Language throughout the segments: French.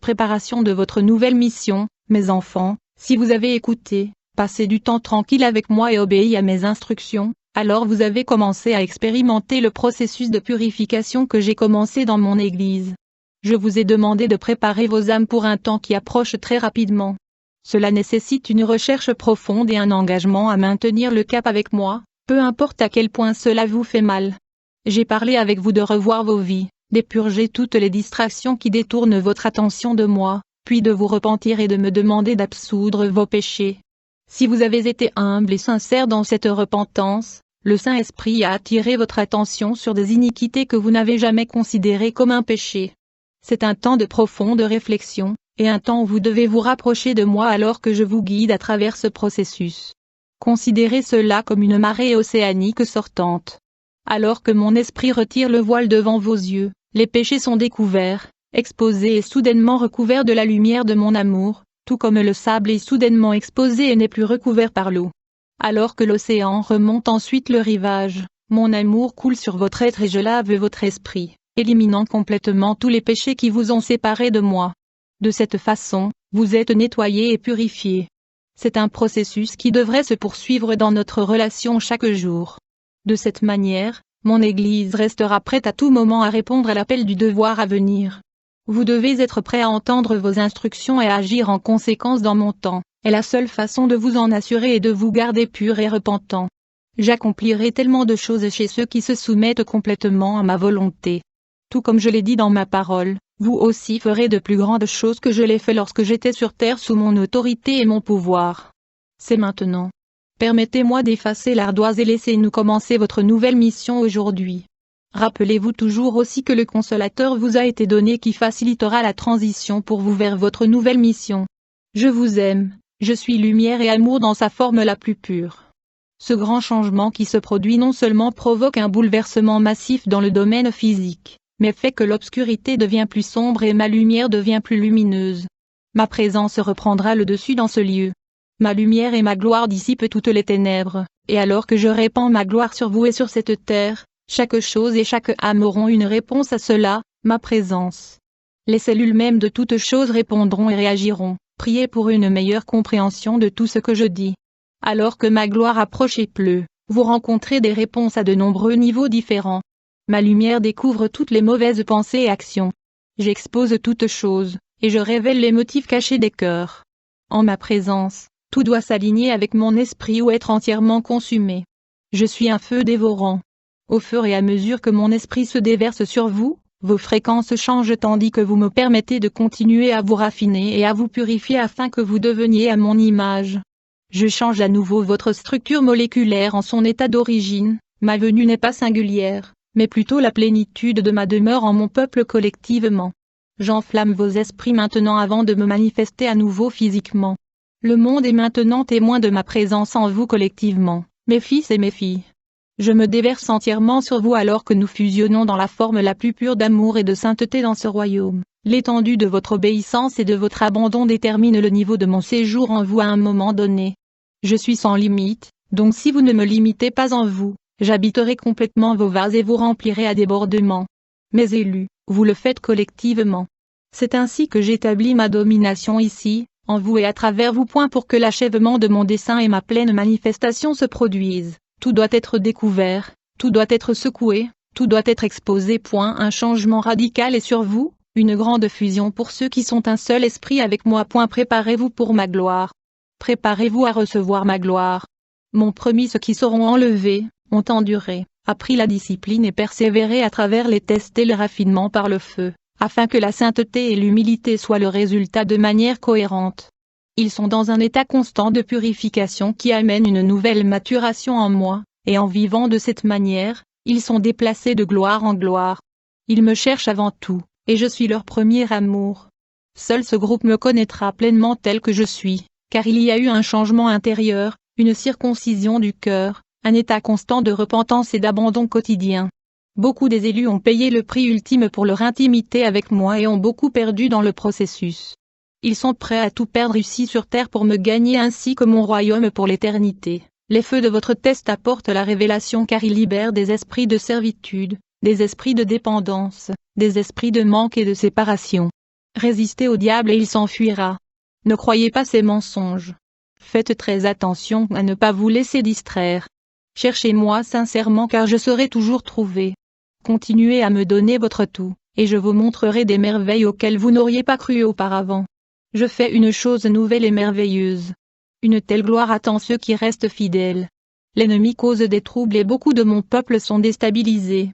préparation de votre nouvelle mission, mes enfants, si vous avez écouté, passé du temps tranquille avec moi et obéi à mes instructions, alors vous avez commencé à expérimenter le processus de purification que j'ai commencé dans mon Église. Je vous ai demandé de préparer vos âmes pour un temps qui approche très rapidement. Cela nécessite une recherche profonde et un engagement à maintenir le cap avec moi, peu importe à quel point cela vous fait mal. J'ai parlé avec vous de revoir vos vies, d'épurger toutes les distractions qui détournent votre attention de moi, puis de vous repentir et de me demander d'absoudre vos péchés. Si vous avez été humble et sincère dans cette repentance, le Saint-Esprit a attiré votre attention sur des iniquités que vous n'avez jamais considérées comme un péché. C'est un temps de profonde réflexion, et un temps où vous devez vous rapprocher de moi alors que je vous guide à travers ce processus. Considérez cela comme une marée océanique sortante. Alors que mon esprit retire le voile devant vos yeux, les péchés sont découverts, exposés et soudainement recouverts de la lumière de mon amour, tout comme le sable est soudainement exposé et n'est plus recouvert par l'eau. Alors que l'océan remonte ensuite le rivage, mon amour coule sur votre être et je lave votre esprit, éliminant complètement tous les péchés qui vous ont séparés de moi. De cette façon, vous êtes nettoyés et purifiés. C'est un processus qui devrait se poursuivre dans notre relation chaque jour. De cette manière, mon Église restera prête à tout moment à répondre à l'appel du devoir à venir. Vous devez être prêt à entendre vos instructions et à agir en conséquence dans mon temps, et la seule façon de vous en assurer est de vous garder pur et repentant. J'accomplirai tellement de choses chez ceux qui se soumettent complètement à ma volonté. Tout comme je l'ai dit dans ma parole, vous aussi ferez de plus grandes choses que je l'ai fait lorsque j'étais sur terre sous mon autorité et mon pouvoir. C'est maintenant. Permettez-moi d'effacer l'ardoise et laissez-nous commencer votre nouvelle mission aujourd'hui. Rappelez-vous toujours aussi que le Consolateur vous a été donné qui facilitera la transition pour vous vers votre nouvelle mission. Je vous aime, je suis lumière et amour dans sa forme la plus pure. Ce grand changement qui se produit non seulement provoque un bouleversement massif dans le domaine physique, mais fait que l'obscurité devient plus sombre et ma lumière devient plus lumineuse. Ma présence reprendra le dessus dans ce lieu. Ma lumière et ma gloire dissipent toutes les ténèbres, et alors que je répands ma gloire sur vous et sur cette terre, chaque chose et chaque âme auront une réponse à cela, ma présence. Les cellules mêmes de toutes choses répondront et réagiront. Priez pour une meilleure compréhension de tout ce que je dis. Alors que ma gloire approche et pleut, vous rencontrez des réponses à de nombreux niveaux différents. Ma lumière découvre toutes les mauvaises pensées et actions. J'expose toutes choses, et je révèle les motifs cachés des cœurs. En ma présence, tout doit s'aligner avec mon esprit ou être entièrement consumé. Je suis un feu dévorant. Au fur et à mesure que mon esprit se déverse sur vous, vos fréquences changent tandis que vous me permettez de continuer à vous raffiner et à vous purifier afin que vous deveniez à mon image. Je change à nouveau votre structure moléculaire en son état d'origine, ma venue n'est pas singulière, mais plutôt la plénitude de ma demeure en mon peuple collectivement. J'enflamme vos esprits maintenant avant de me manifester à nouveau physiquement. Le monde est maintenant témoin de ma présence en vous collectivement, mes fils et mes filles. Je me déverse entièrement sur vous alors que nous fusionnons dans la forme la plus pure d'amour et de sainteté dans ce royaume. L'étendue de votre obéissance et de votre abandon détermine le niveau de mon séjour en vous à un moment donné. Je suis sans limite, donc si vous ne me limitez pas en vous, j'habiterai complètement vos vases et vous remplirez à débordement. Mes élus, vous le faites collectivement. C'est ainsi que j'établis ma domination ici, en vous et à travers vous. Pour que l'achèvement de mon dessein et ma pleine manifestation se produisent. Tout doit être découvert, tout doit être secoué, tout doit être exposé. Un changement radical est sur vous, une grande fusion pour ceux qui sont un seul esprit avec moi. Préparez-vous pour ma gloire. Préparez-vous à recevoir ma gloire. Mon promis, ceux qui seront enlevés, ont enduré, appris la discipline et persévéré à travers les tests et le raffinement par le feu, afin que la sainteté et l'humilité soient le résultat de manière cohérente. Ils sont dans un état constant de purification qui amène une nouvelle maturation en moi, et en vivant de cette manière, ils sont déplacés de gloire en gloire. Ils me cherchent avant tout, et je suis leur premier amour. Seul ce groupe me connaîtra pleinement tel que je suis, car il y a eu un changement intérieur, une circoncision du cœur, un état constant de repentance et d'abandon quotidien. Beaucoup des élus ont payé le prix ultime pour leur intimité avec moi et ont beaucoup perdu dans le processus. Ils sont prêts à tout perdre ici sur terre pour me gagner ainsi que mon royaume pour l'éternité. Les feux de votre test apportent la révélation car ils libèrent des esprits de servitude, des esprits de dépendance, des esprits de manque et de séparation. Résistez au diable et il s'enfuira. Ne croyez pas ses mensonges. Faites très attention à ne pas vous laisser distraire. Cherchez-moi sincèrement car je serai toujours trouvé. Continuez à me donner votre tout, et je vous montrerai des merveilles auxquelles vous n'auriez pas cru auparavant. Je fais une chose nouvelle et merveilleuse. Une telle gloire attend ceux qui restent fidèles. L'ennemi cause des troubles et beaucoup de mon peuple sont déstabilisés.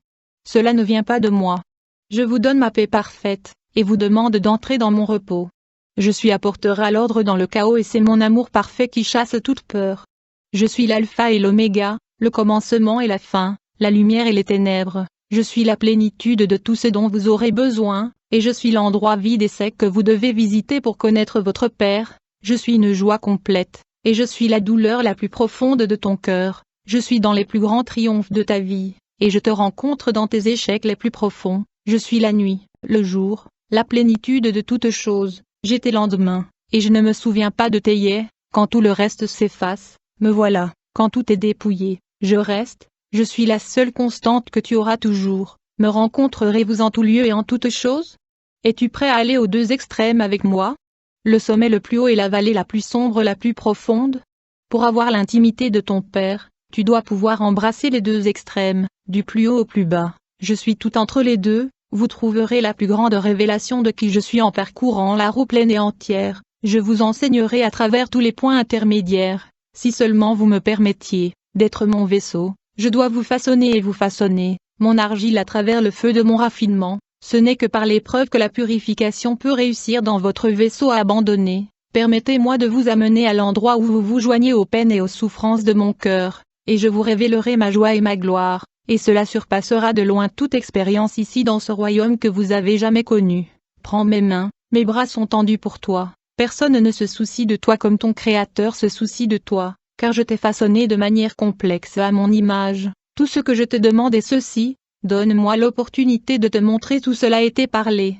Cela ne vient pas de moi. Je vous donne ma paix parfaite, et vous demande d'entrer dans mon repos. Je suis apporteur à l'ordre dans le chaos et c'est mon amour parfait qui chasse toute peur. Je suis l'alpha et l'oméga, le commencement et la fin, la lumière et les ténèbres. Je suis la plénitude de tout ce dont vous aurez besoin, et je suis l'endroit vide et sec que vous devez visiter pour connaître votre Père. Je suis une joie complète, et je suis la douleur la plus profonde de ton cœur. Je suis dans les plus grands triomphes de ta vie, et je te rencontre dans tes échecs les plus profonds. Je suis la nuit, le jour, la plénitude de toutes choses. J'ai tes lendemains, et je ne me souviens pas de tes hier, quand tout le reste s'efface. Me voilà, quand tout est dépouillé, je reste. Je suis la seule constante que tu auras toujours. Me rencontrerez-vous en tout lieu et en toute chose? Es-tu prêt à aller aux deux extrêmes avec moi? Le sommet le plus haut et la vallée la plus sombre, la plus profonde? Pour avoir l'intimité de ton Père, tu dois pouvoir embrasser les deux extrêmes, du plus haut au plus bas. Je suis tout entre les deux, vous trouverez la plus grande révélation de qui je suis en parcourant la roue pleine et entière. Je vous enseignerai à travers tous les points intermédiaires, si seulement vous me permettiez d'être mon vaisseau. Je dois vous façonner et vous façonner, mon argile à travers le feu de mon raffinement. Ce n'est que par l'épreuve que la purification peut réussir dans votre vaisseau abandonné. Permettez-moi de vous amener à l'endroit où vous vous joignez aux peines et aux souffrances de mon cœur, et je vous révélerai ma joie et ma gloire, et cela surpassera de loin toute expérience ici dans ce royaume que vous avez jamais connu. Prends mes mains, mes bras sont tendus pour toi. Personne ne se soucie de toi comme ton Créateur se soucie de toi. Car je t'ai façonné de manière complexe à mon image. Tout ce que je te demande est ceci, donne-moi l'opportunité de te montrer tout cela et t'ai parlé.